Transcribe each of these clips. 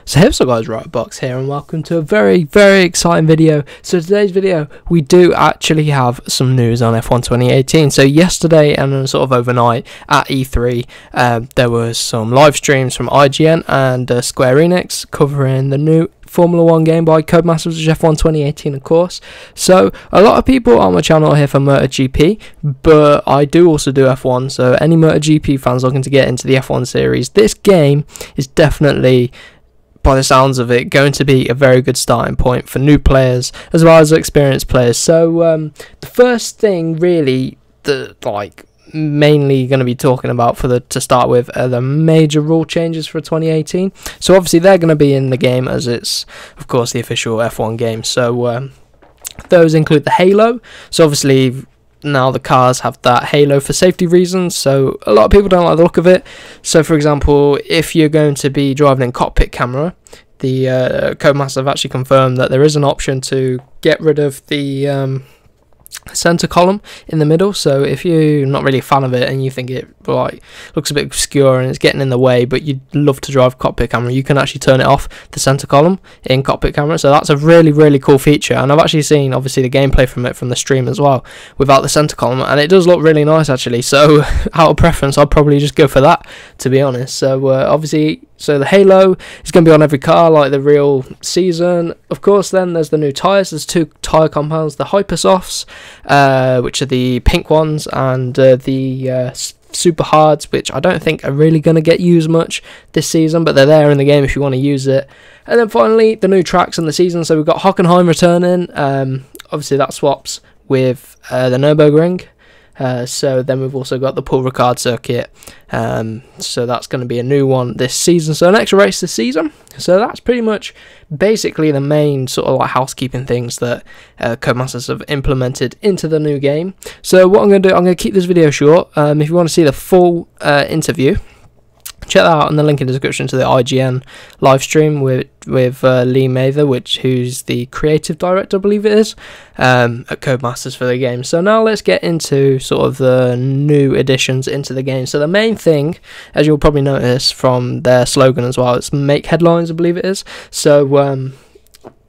So hey, what's up guys, Box here, and welcome to a very exciting video. So today's video, we do actually have some news on F1 2018. So yesterday and then sort of overnight at E3, there was some live streams from IGN and Square Enix covering the new Formula 1 game by Codemasters, which is F1 2018 of course. So a lot of people on my channel are here for MotoGP, but I do also do F1, so any MotoGP fans looking to get into the F1 series, this game is definitely, by the sounds of it, going to be a very good starting point for new players as well as experienced players. So the first thing really that mainly going to be talking about to start with are the major rule changes for 2018. So obviously they're going to be in the game as it's of course the official F1 game. So those include the halo. So obviously now the cars have that halo for safety reasons, so a lot of people don't like the look of it. So for example, if you're going to be driving in cockpit camera, the Codemasters have actually confirmed that there is an option to get rid of the center column in the middle. So if you're not really a fan of it and you think it looks a bit obscure and it's getting in the way, but you'd love to drive cockpit camera, you can actually turn it off, the center column in cockpit camera. So that's a really cool feature, and I've actually seen obviously the gameplay from it from the stream as well without the center column, and it does look really nice actually. So out of preference, I'd probably just go for that, to be honest. So obviously, so the halo is going to be on every car like the real season. Of course, then there's the new tyres. There's two tyre compounds, the Hypersofts, which are the pink ones, and the super hards, which I don't think are really going to get used much this season, but they're there in the game if you want to use it. And then finally, the new tracks in the season. So we've got Hockenheim returning. Obviously, that swaps with the Nürburgring. So then we've also got the Paul Ricard circuit, so that's going to be a new one this season, so an extra race this season. So that's pretty much basically the main sort of housekeeping things that Codemasters have implemented into the new game. So what I'm going to do, I'm going to keep this video short. If you want to see the full interview, check that out in the link in the description to the IGN live stream with Lee Mather, who's the creative director, I believe it is, at Codemasters for the game. So now let's get into sort of the new additions into the game. So the main thing, as you'll probably notice from their slogan as well, it's make headlines, I believe it is. So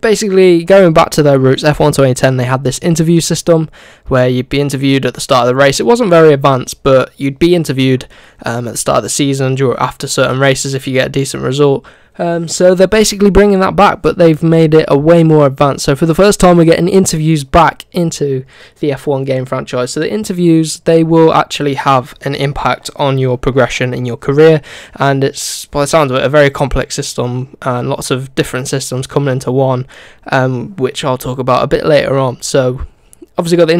basically, going back to their roots, F1 2010, they had this interview system where you'd be interviewed at the start of the race. It wasn't very advanced, but you'd be interviewed at the start of the season or after certain races if you get a decent result. So they're basically bringing that back, but they've made it a way more advanced. So for the first time, we're getting interviews back into the F1 game franchise. So the interviews, they will actually have an impact on your progression in your career, and it's, by the sounds of it, a very complex system and lots of different systems coming into one, which I'll talk about a bit later on. So obviously got the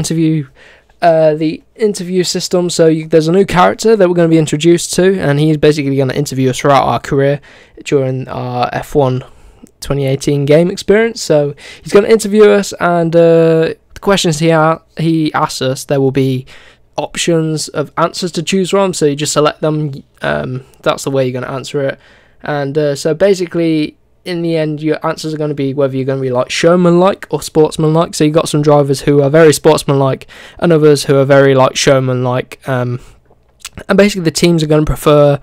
interview system. So there's a new character that we're going to be introduced to, and he's basically going to interview us throughout our career during our F1 2018 game experience. So he's going to interview us, and the questions he asks us, there will be options of answers to choose from, so you just select them. That's the way you're going to answer it. And so basically, in the end, your answers are going to be whether you're going to be showman-like or sportsman-like. So you've got some drivers who are very sportsman-like and others who are very showman-like. And basically the teams are going to prefer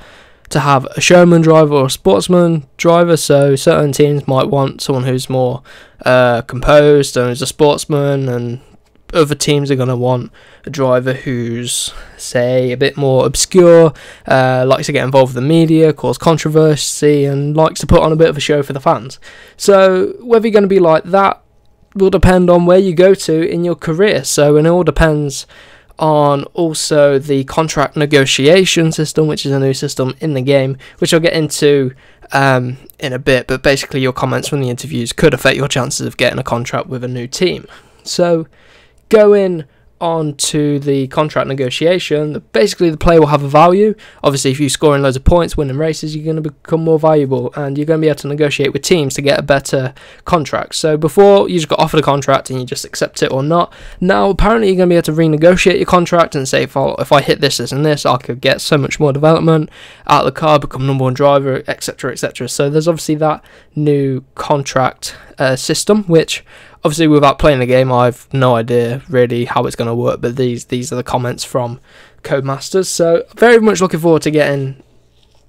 to have a showman driver or a sportsman driver. So certain teams might want someone who's more composed and is a sportsman, and other teams are going to want a driver who's, say, a bit more obscure, likes to get involved with the media, cause controversy, and likes to put on a bit of a show for the fans. So whether you're going to be like that will depend on where you go to in your career. So it all depends on also the contract negotiation system, which is a new system in the game, which I'll get into in a bit. But basically your comments from the interviews could affect your chances of getting a contract with a new team. So going on to the contract negotiation, basically the player will have a value. Obviously, if you're scoring loads of points, winning races, you're going to become more valuable, and you're going to be able to negotiate with teams to get a better contract. So before, you just got offered a contract and you just accept it or not. Now apparently you're going to be able to renegotiate your contract and say, if I hit this and this, I could get so much more development out of the car, become number one driver, etc, etc. So there's obviously that new contract system, which obviously without playing the game, I've no idea really how it's going to work, but these are the comments from Codemasters. So very much looking forward to getting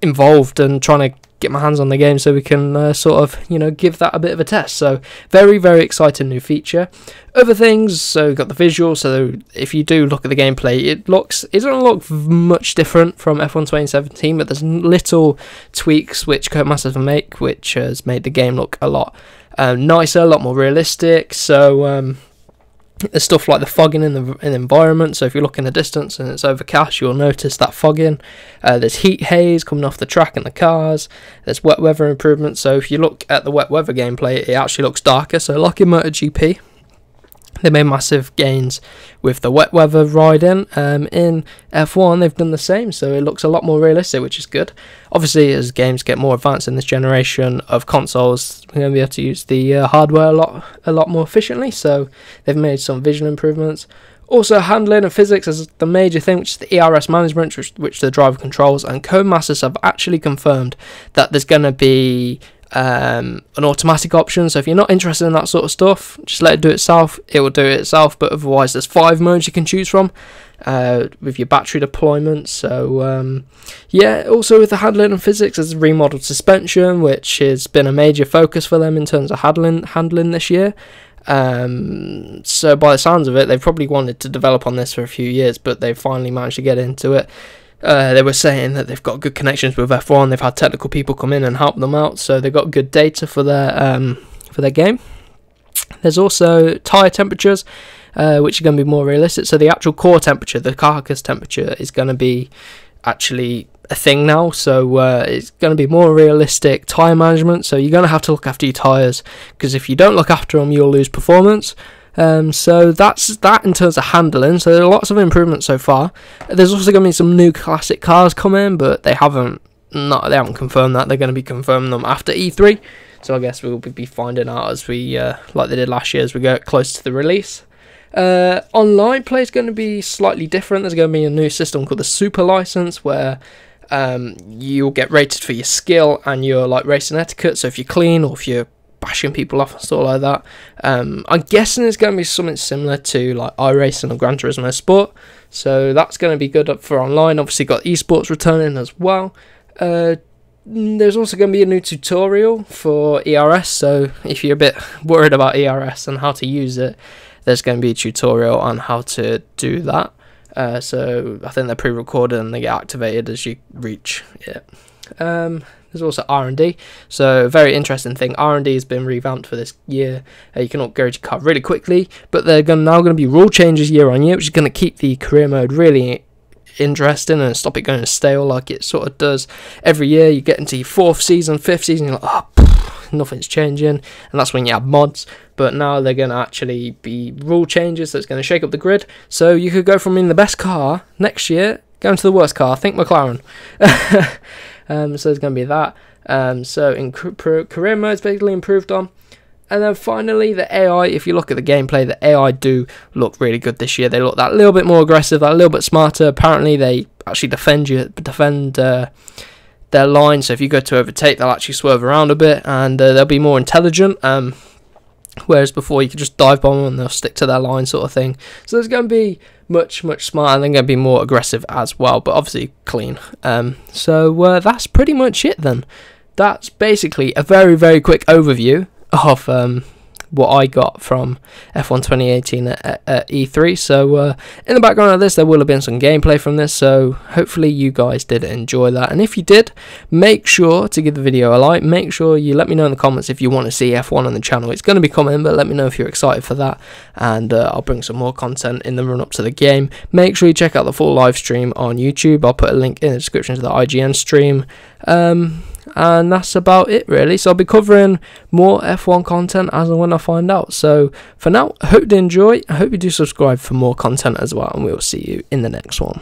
involved and trying to get my hands on the game so we can sort of, you know, give that a bit of a test. So very, very exciting new feature. Other things, so we've got the visual. So if you do look at the gameplay, it doesn't look much different from F1 2017, but there's little tweaks which Codemasters make, which has made the game look a lot nicer, a lot more realistic. So there's stuff like the fogging in the environment. So if you look in the distance and it's overcast, you'll notice that fogging. There's heat haze coming off the track in the cars. There's wet weather improvements. So if you look at the wet weather gameplay, it actually looks darker. So like in MotoGP, they made massive gains with the wet weather riding. In F1, they've done the same, so it looks a lot more realistic, which is good. Obviously, as games get more advanced in this generation of consoles, we're going to be able to use the hardware a lot more efficiently, so they've made some vision improvements. Also, handling and physics is the major thing, which is the ERS management, which the driver controls, and Codemasters have actually confirmed that there's going to be an automatic option. So if you're not interested in that sort of stuff, just let it do itself. It will do it itself, but otherwise there's 5 modes you can choose from with your battery deployment. So yeah, also with the handling and physics, there's remodeled suspension, which has been a major focus for them in terms of handling this year. So by the sounds of it, they've probably wanted to develop on this for a few years, but they've finally managed to get into it. They were saying that they've got good connections with F1. They've had technical people come in and help them out, so they've got good data for their game. There's also tyre temperatures, which are going to be more realistic. So the actual core temperature, the carcass temperature, is going to be actually a thing now. So it's going to be more realistic tyre management. So you're going to have to look after your tyres, because if you don't look after them, you'll lose performance. So that's that in terms of handling. So there are lots of improvements so far. There's also going to be some new classic cars coming, but they haven't confirmed that. They're going to be confirming them after E3. So I guess we'll be finding out as we like they did last year, as we get close to the release. Online play is going to be slightly different. There's going to be a new system called the Super License, where you'll get rated for your skill and your like racing etiquette. So if you're clean or if you're bashing people off and stuff like that. I'm guessing it's going to be something similar to like iRacing or Gran Turismo Sport, so that's going to be good for online. Obviously got esports returning as well. There's also going to be a new tutorial for ERS, so if you're a bit worried about ERS and how to use it, there's going to be a tutorial on how to do that. So I think they're pre-recorded and they get activated as you reach it. There's also R&D, so a very interesting thing. R&D has been revamped for this year. You can upgrade your car really quickly, but they're now going to be rule changes year on year, which is going to keep the career mode really interesting and stop it going stale like it sort of does every year. You get into your 4th season, 5th season, you're like, oh, nothing's changing, and that's when you have mods. But now they're going to actually be rule changes, so it's going to shake up the grid. So you could go from being the best car next year going to the worst car. Think McLaren. So there's going to be that. So in career mode, it's basically improved on. And then finally, the AI. If you look at the gameplay, the AI do look really good this year. They look that little bit more aggressive, that little bit smarter. Apparently, they actually defend their line. So if you go to overtake, they'll actually swerve around a bit, and they'll be more intelligent. Whereas before, you could just dive bomb them and they'll stick to their line, sort of thing. So there's going to be much smarter, and they're going to be more aggressive as well, but obviously clean. So that's pretty much it then. That's basically a very quick overview of what I got from F1 2018 at E3. So in the background of this, there will have been some gameplay from this, so hopefully you guys did enjoy that. And if you did, make sure to give the video a like. Make sure you let me know in the comments if you want to see F1 on the channel. It's going to be coming, but let me know if you're excited for that, and I'll bring some more content in the run up to the game. Make sure you check out the full live stream on YouTube. I'll put a link in the description to the IGN stream. And that's about it really. So I'll be covering more F1 content as and when I find out. So for now, I hope you enjoy. I hope you do subscribe for more content as well, and we'll see you in the next one.